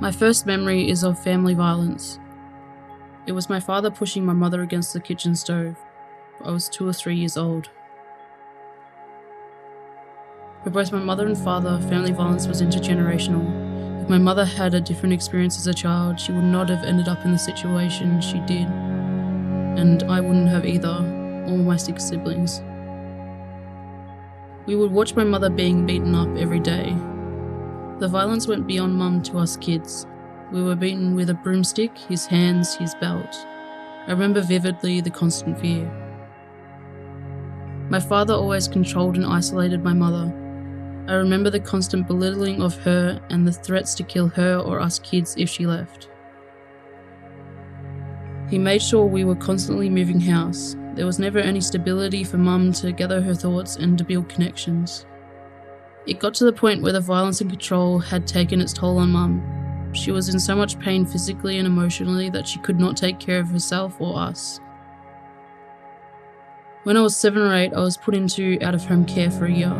My first memory is of family violence. It was my father pushing my mother against the kitchen stove. I was 2 or 3 years old. For both my mother and father, family violence was intergenerational. If my mother had a different experience as a child, she would not have ended up in the situation she did, and I wouldn't have either, or my 6 siblings. We would watch my mother being beaten up every day. The violence went beyond mum to us kids. We were beaten with a broomstick, his hands, his belt. I remember vividly the constant fear. My father always controlled and isolated my mother. I remember the constant belittling of her and the threats to kill her or us kids if she left. He made sure we were constantly moving house. There was never any stability for mum to gather her thoughts and to build connections. It got to the point where the violence and control had taken its toll on mum. She was in so much pain physically and emotionally that she could not take care of herself or us. When I was 7 or 8, I was put into out-of-home care for a year.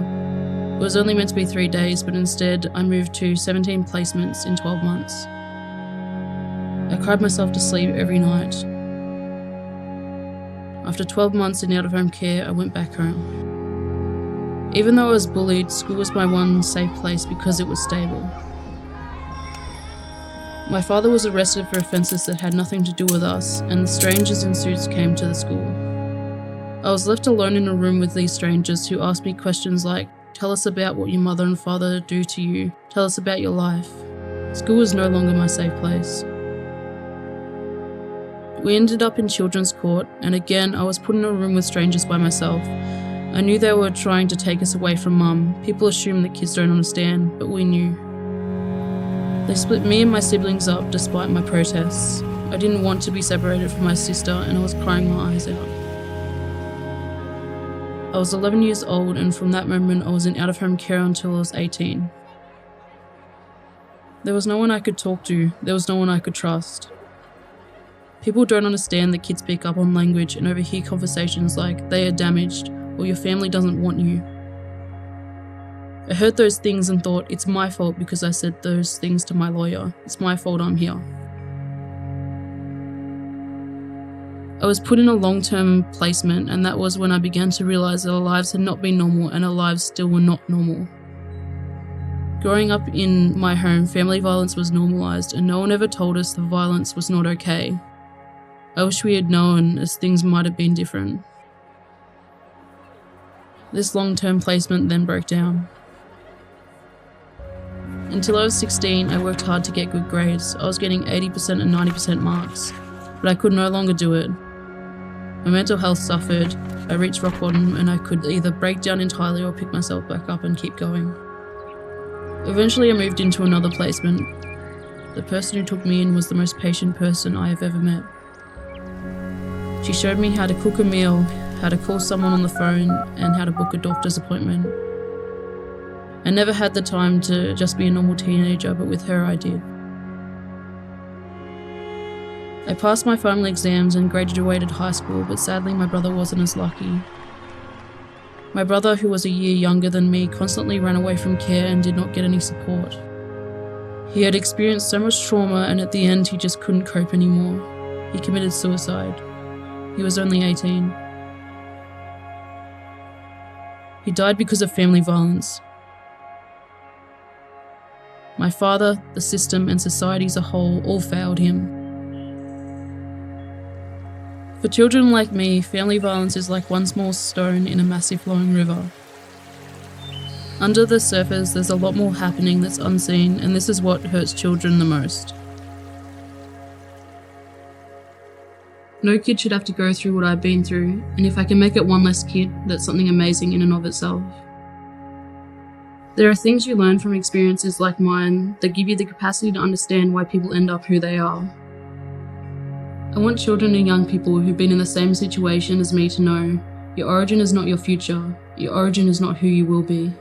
It was only meant to be 3 days, but instead I moved to 17 placements in 12 months. I cried myself to sleep every night. After 12 months in out-of-home care, I went back home. Even though I was bullied, school was my one safe place because it was stable. My father was arrested for offences that had nothing to do with us, and the strangers in suits came to the school. I was left alone in a room with these strangers who asked me questions like, "Tell us about what your mother and father do to you. Tell us about your life." School was no longer my safe place. We ended up in children's court, and again I was put in a room with strangers by myself. I knew they were trying to take us away from mum. People assume that kids don't understand, but we knew. They split me and my siblings up despite my protests. I didn't want to be separated from my sister, and I was crying my eyes out. I was 11 years old, and from that moment I was in out-of-home care until I was 18. There was no one I could talk to. There was no one I could trust. People don't understand that kids pick up on language and overhear conversations like, "They are damaged," or "Your family doesn't want you." I heard those things and thought, it's my fault because I said those things to my lawyer. It's my fault I'm here. I was put in a long-term placement, and that was when I began to realise that our lives had not been normal and our lives still were not normal. Growing up in my home, family violence was normalised, and no one ever told us the violence was not okay. I wish we had known, as things might have been different. This long-term placement then broke down. Until I was 16, I worked hard to get good grades. I was getting 80% and 90% marks, but I could no longer do it. My mental health suffered, I reached rock bottom, and I could either break down entirely or pick myself back up and keep going. Eventually I moved into another placement. The person who took me in was the most patient person I have ever met. She showed me how to cook a meal, how to call someone on the phone, and how to book a doctor's appointment. I never had the time to just be a normal teenager, but with her I did. I passed my final exams and graduated high school, but sadly my brother wasn't as lucky. My brother, who was a year younger than me, constantly ran away from care and did not get any support. He had experienced so much trauma, and at the end he just couldn't cope anymore. He committed suicide. He was only 18. He died because of family violence. My father, the system, and society as a whole all failed him. For children like me, family violence is like one small stone in a massive flowing river. Under the surface, there's a lot more happening that's unseen, and this is what hurts children the most. No kid should have to go through what I've been through, and if I can make it one less kid, that's something amazing in and of itself. There are things you learn from experiences like mine that give you the capacity to understand why people end up who they are. I want children and young people who've been in the same situation as me to know, your origin is not your future, your origin is not who you will be.